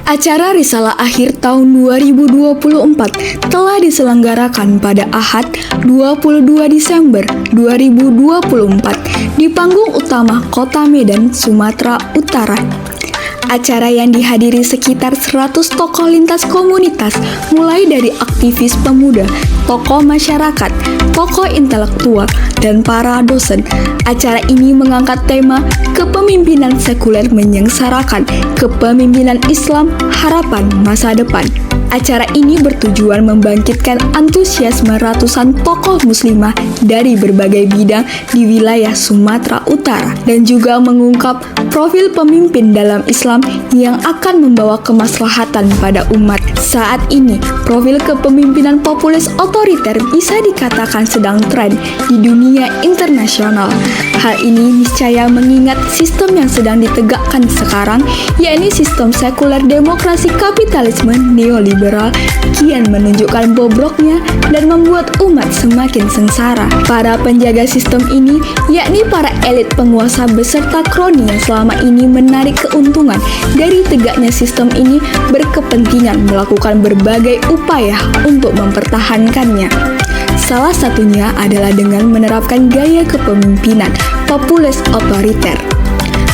Acara Risalah Akhir tahun 2024 telah diselenggarakan pada Ahad 22 Desember 2024 di panggung utama Kota Medan, Sumatera Utara. Acara yang dihadiri sekitar 100 tokoh lintas komunitas, mulai dari aktivis pemuda, tokoh masyarakat, tokoh intelektual, dan para dosen. Acara ini mengangkat tema kepemimpinan sekuler menyengsarakan kepemimpinan Islam, harapan masa depan. Acara ini bertujuan membangkitkan antusiasme ratusan tokoh muslimah dari berbagai bidang di wilayah Sumatera Utara dan juga mengungkap profil pemimpin dalam Islam yang akan membawa kemaslahatan pada umat. Saat ini, profil kepemimpinan populis otoriter bisa dikatakan sedang tren di dunia internasional. Hal ini niscaya mengingat sistem yang sedang ditegakkan sekarang, yakni sistem sekuler demokrasi kapitalisme neoliberal, kian menunjukkan bobroknya dan membuat umat semakin sengsara. Para penjaga sistem ini, yakni para elit penguasa beserta kroni yang selama ini menarik keuntungan dari tegaknya sistem ini, berkepentingan melakukan berbagai upaya untuk mempertahankannya. Salah satunya adalah dengan menerapkan gaya kepemimpinan populis otoriter.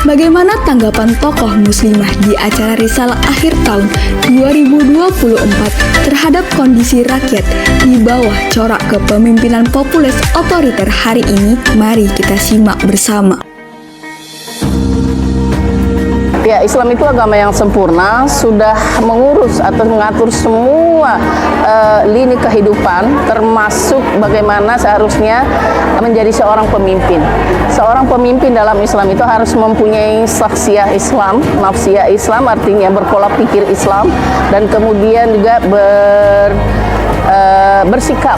Bagaimana tanggapan tokoh muslimah di acara Risalah Akhir tahun 2024 terhadap kondisi rakyat di bawah corak kepemimpinan populis otoriter hari ini? Mari kita simak bersama. Ya, Islam itu agama yang sempurna, sudah mengurus atau mengatur semua lini kehidupan, termasuk bagaimana seharusnya menjadi seorang pemimpin. Seorang pemimpin dalam Islam itu harus mempunyai saksiyah Islam, nafsiyah Islam, artinya berpola pikir Islam, dan kemudian juga bersikap,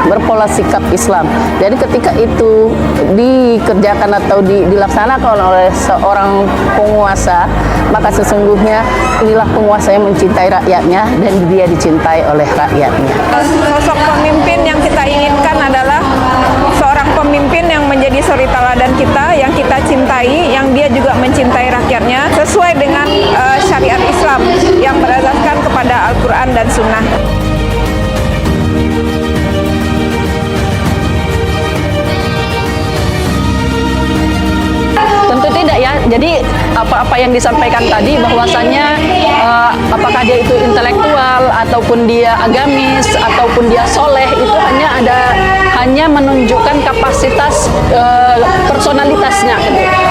berpola sikap Islam. Jadi ketika itu dikerjakan atau dilaksanakan oleh seorang penguasa, maka sesungguhnya inilah penguasa yang mencintai rakyatnya dan dia dicintai oleh rakyatnya. Sosok pemimpin yang kita inginkan adalah seorang pemimpin yang menjadi suri teladan kita, yang kita cintai, yang dia juga mencintai rakyatnya sesuai dengan syariat Islam yang berdasarkan kepada Al-Quran dan Sunnah. Tentu tidak ya, jadi apa-apa yang disampaikan tadi bahwasannya apakah dia itu intelektual ataupun dia agamis ataupun dia soleh, itu hanya menunjukkan kapasitas personalitasnya,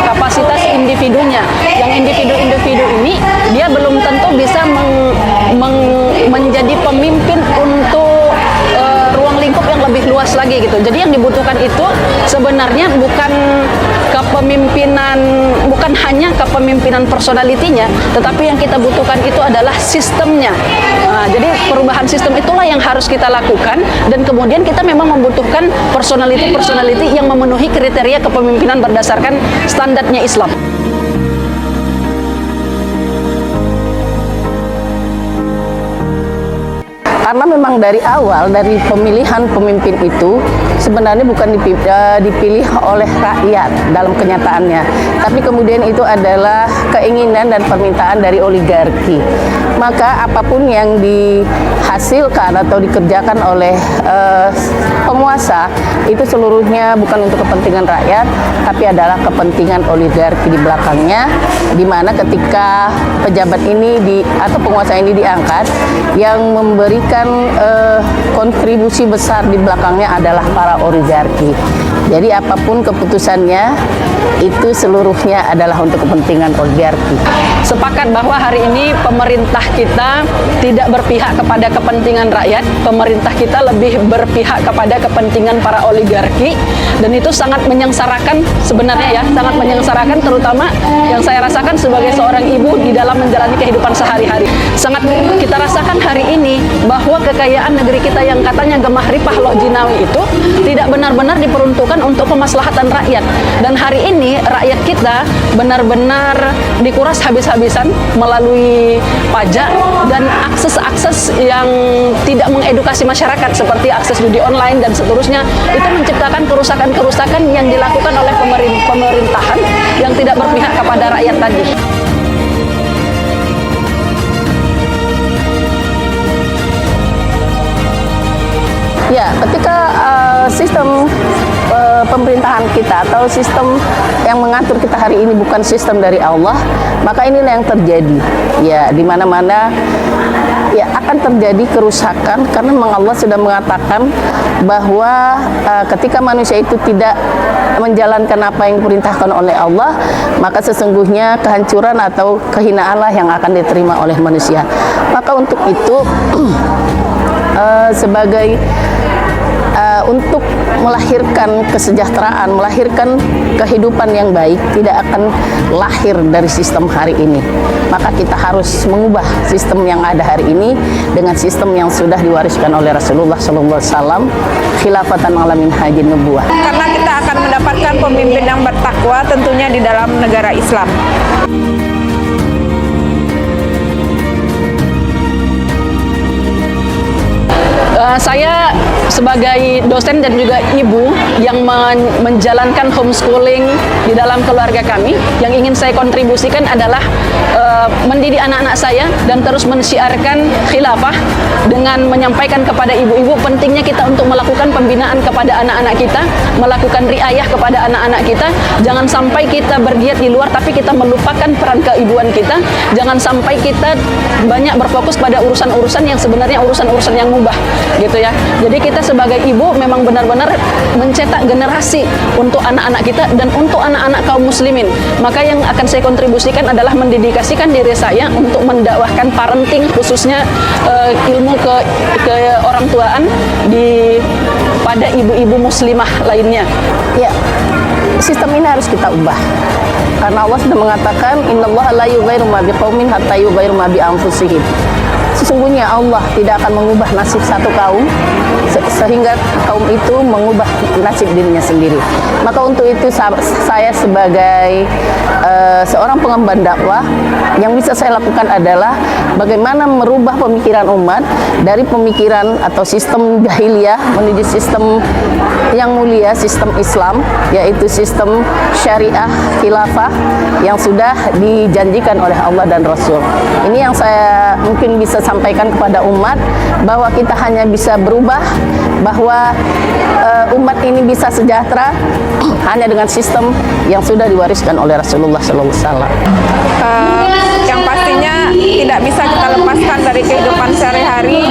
kapasitas individunya. Yang individu-individu ini dia belum tentu bisa menjadi pemimpin untuk ruang lingkup yang lebih luas lagi gitu. Jadi yang dibutuhkan itu sebenarnya bukan hanya kepemimpinan personalitinya, tetapi yang kita butuhkan itu adalah sistemnya. Nah, jadi perubahan sistem itulah yang harus kita lakukan, dan kemudian kita memang membutuhkan personality yang memenuhi kriteria kepemimpinan berdasarkan standarnya Islam. Karena memang dari awal, dari pemilihan pemimpin itu sebenarnya bukan dipilih oleh rakyat dalam kenyataannya, tapi kemudian itu adalah keinginan dan permintaan dari oligarki. Maka apapun yang dihasilkan atau dikerjakan oleh penguasa itu seluruhnya bukan untuk kepentingan rakyat, tapi adalah kepentingan oligarki di belakangnya, di mana ketika pejabat ini atau penguasa ini diangkat, yang memberikan kontribusi besar di belakangnya adalah para oligarki. Jadi apapun keputusannya itu seluruhnya adalah untuk kepentingan oligarki. Sepakat bahwa hari ini pemerintah kita tidak berpihak kepada kepentingan rakyat, pemerintah kita lebih berpihak kepada kepentingan para oligarki, dan itu sangat menyengsarakan sebenarnya ya, sangat menyengsarakan, terutama yang saya rasakan sebagai seorang ibu di dalam menjalani kehidupan sehari-hari. Sangat kita rasakan hari ini bahwa kekayaan negeri kita yang katanya gemah ripah loh jinawi itu tidak benar-benar diperuntukkan untuk kemaslahatan rakyat. Dan hari ini rakyat kita benar-benar dikuras habis-habisan melalui pajak dan akses-akses yang tidak mengedukasi masyarakat seperti akses judi online dan seterusnya. Itu menciptakan kerusakan-kerusakan yang dilakukan oleh pemerintahan yang tidak berpihak kepada rakyat tadi. Ya, ketika sistem pemerintahan kita atau sistem yang mengatur kita hari ini bukan sistem dari Allah, maka inilah yang terjadi. Ya, di mana-mana ya akan terjadi kerusakan karena memang Allah sudah mengatakan bahwa ketika manusia itu tidak menjalankan apa yang diperintahkan oleh Allah, maka sesungguhnya kehancuran atau kehinaanlah yang akan diterima oleh manusia. Maka untuk itu sebagai untuk melahirkan kesejahteraan, melahirkan kehidupan yang baik, tidak akan lahir dari sistem hari ini. Maka kita harus mengubah sistem yang ada hari ini dengan sistem yang sudah diwariskan oleh Rasulullah SAW, khilafatan ala minhajin nubuwah. Karena kita akan mendapatkan pemimpin yang bertakwa tentunya di dalam negara Islam. Saya sebagai dosen dan juga ibu yang menjalankan homeschooling di dalam keluarga kami, yang ingin saya kontribusikan adalah mendidik anak-anak saya dan terus mensiarkan khilafah dengan menyampaikan kepada ibu-ibu pentingnya kita untuk melakukan pembinaan kepada anak-anak kita, melakukan riayah kepada anak-anak kita. Jangan sampai kita bergiat di luar tapi kita melupakan peran keibuan kita. Jangan sampai kita banyak berfokus pada urusan-urusan yang sebenarnya urusan-urusan yang mubah, gitu ya. Jadi kita sebagai ibu memang benar-benar mencetak generasi untuk anak-anak kita dan untuk anak-anak kaum muslimin. Maka yang akan saya kontribusikan adalah mendedikasikan diri saya untuk mendakwahkan parenting, khususnya ilmu ke orang tuaan pada ibu-ibu muslimah lainnya. Ya, sistem ini harus kita ubah. Karena Allah sudah mengatakan, innallaha la yughayyiru ma biqaumin hatta yughayyiru ma bi anfusihim. Sesungguhnya Allah tidak akan mengubah nasib satu kaum sehingga kaum itu mengubah nasib dirinya sendiri. Maka untuk itu saya sebagai seorang pengemban dakwah, yang bisa saya lakukan adalah bagaimana merubah pemikiran umat dari pemikiran atau sistem jahiliyah menuju sistem yang mulia, sistem Islam, yaitu sistem syariah khilafah yang sudah dijanjikan oleh Allah dan Rasul. Ini yang saya mungkin bisa sampaikan kepada umat, bahwa kita hanya bisa berubah, bahwa umat ini bisa sejahtera hanya dengan sistem yang sudah diwariskan oleh Rasulullah SAW. Yang pastinya tidak bisa kita lepaskan dari kehidupan sehari-hari.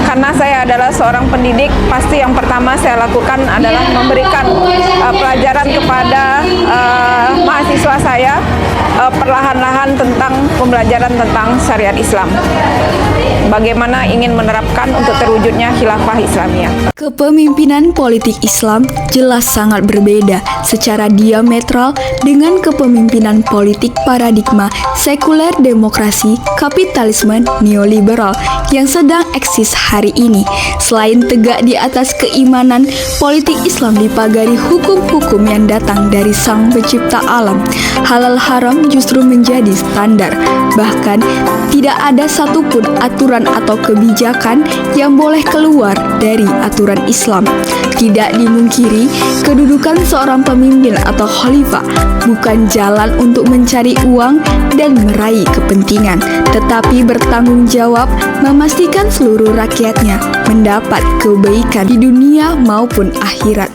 Karena saya adalah seorang pendidik, pasti yang pertama saya lakukan adalah memberikan pelajaran kepada mahasiswa saya perlahan-lahan tentang pembelajaran tentang syariat Islam. Bagaimana ingin menerapkan untuk terwujudnya khilafah Islamiyah. Kepemimpinan politik Islam jelas sangat berbeda secara diametral dengan kepemimpinan politik paradigma sekuler demokrasi kapitalisme neoliberal yang sedang eksis hari ini. Selain tegak di atas keimanan, politik Islam dipagari hukum-hukum yang datang dari Sang Pencipta alam. Halal haram justru menjadi standar. Bahkan tidak ada satupun aturan atau kebijakan yang boleh keluar dari aturan Islam. Tidak dimungkiri, kedudukan seorang pemimpin atau khalifah bukan jalan untuk mencari uang dan meraih kepentingan, tetapi bertanggung jawab memastikan seluruh rakyatnya mendapat kebaikan di dunia maupun akhirat.